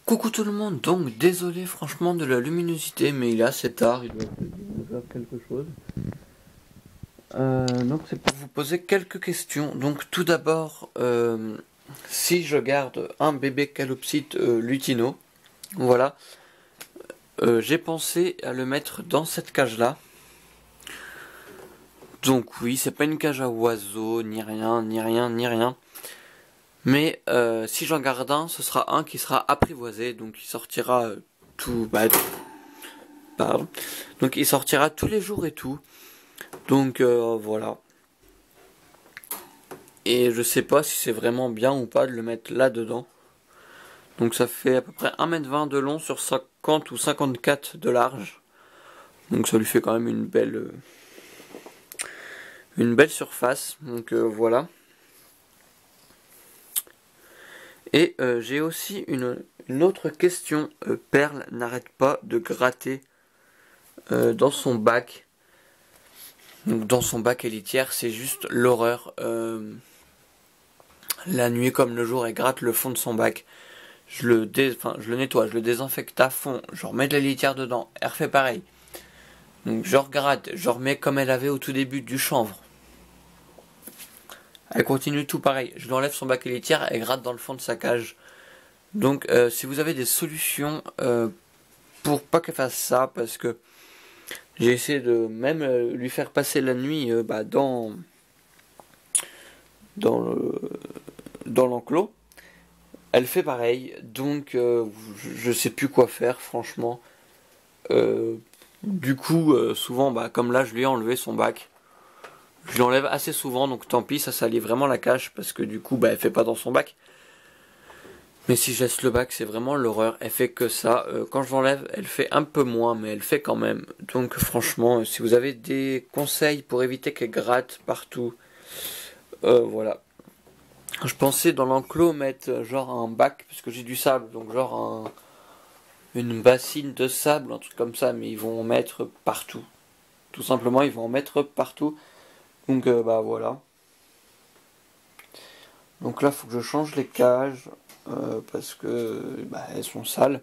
Coucou tout le monde, donc désolé franchement de la luminosité, mais il est assez tard, il doit être 19h quelque chose. Donc c'est pour vous poser quelques questions. Donc tout d'abord, si je garde un bébé calopsite lutino, voilà, j'ai pensé à le mettre dans cette cage-là. Donc oui, c'est pas une cage à oiseaux, ni rien, ni rien, ni rien. Mais si j'en garde un, ce sera un qui sera apprivoisé, donc il sortira tout, pardon. Donc il sortira tous les jours et tout. Donc voilà. Et je sais pas si c'est vraiment bien ou pas de le mettre là-dedans. Donc ça fait à peu près 1,20 m de long sur 50 ou 54 de large. Donc ça lui fait quand même une belle surface. Donc voilà. Et j'ai aussi une autre question. Perle n'arrête pas de gratter dans son bac. Donc dans son bac et litière, c'est juste l'horreur. La nuit comme le jour, elle gratte le fond de son bac. Je le nettoie, je le désinfecte à fond, je remets de la litière dedans, elle refait pareil. Donc je regratte, je remets comme elle avait au tout début du chanvre. Elle continue tout pareil, je lui enlève son bac et litière, elle gratte dans le fond de sa cage. Donc si vous avez des solutions pour pas qu'elle fasse ça, parce que j'ai essayé de même lui faire passer la nuit dans l'enclos. Elle fait pareil, donc je sais plus quoi faire, franchement. Du coup, souvent, comme là, je lui ai enlevé son bac. Je l'enlève assez souvent, donc tant pis, ça salit vraiment la cage, parce que du coup, elle fait pas dans son bac. Mais si je laisse le bac, c'est vraiment l'horreur. Elle fait que ça. Quand je l'enlève, elle fait un peu moins, mais elle fait quand même. Donc franchement, si vous avez des conseils pour éviter qu'elle gratte partout, voilà. Je pensais dans l'enclos mettre genre un bac, parce que j'ai du sable, donc genre une bassine de sable, un truc comme ça, mais ils vont en mettre partout. Tout simplement, ils vont en mettre partout. Donc voilà. Donc là, il faut que je change les cages, parce que elles sont sales.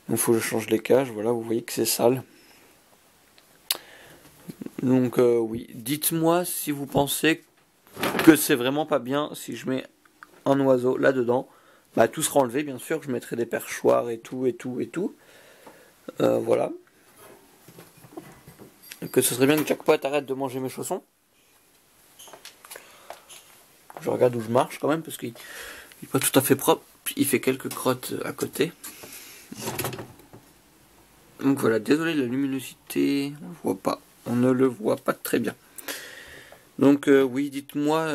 Donc il faut que je change les cages, voilà, vous voyez que c'est sale. Donc oui, dites-moi si vous pensez que c'est vraiment pas bien si je mets un oiseau là-dedans. Tout sera enlevé, bien sûr, je mettrai des perchoirs et tout, et tout, et tout. Voilà. Que ce serait bien que Jackpot arrête de manger mes chaussons. Je regarde où je marche quand même, parce qu'il n'est pas tout à fait propre. Il fait quelques crottes à côté. Donc voilà, désolé de la luminosité, on le voit pas. On ne le voit pas très bien. Donc oui, dites-moi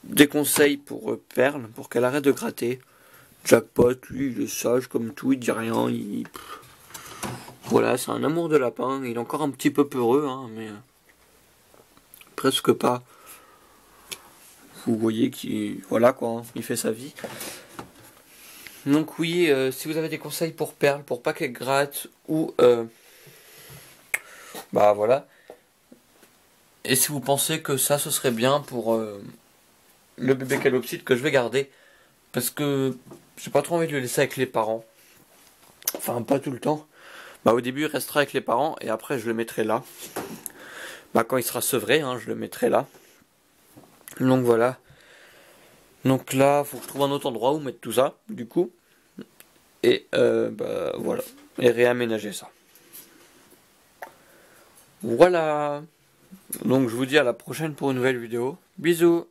des conseils pour Perle, pour qu'elle arrête de gratter. Jackpot, lui, il est sage comme tout, il dit rien, voilà, c'est un amour de lapin, il est encore un petit peu peureux, hein, mais presque pas. Vous voyez qu'il, voilà quoi, hein, il fait sa vie. Donc oui, si vous avez des conseils pour Perle, pour pas qu'elle gratte, ou voilà. Et si vous pensez que ça, ce serait bien pour le bébé calopsite que je vais garder, parce que j'ai pas trop envie de le laisser avec les parents. Enfin, pas tout le temps. Au début, il restera avec les parents, et après, je le mettrai là. Quand il sera sevré, hein, je le mettrai là. Donc voilà. Donc là, faut que je trouve un autre endroit où mettre tout ça, du coup. Et voilà. Et réaménager ça. Voilà. Donc je vous dis à la prochaine pour une nouvelle vidéo. Bisous.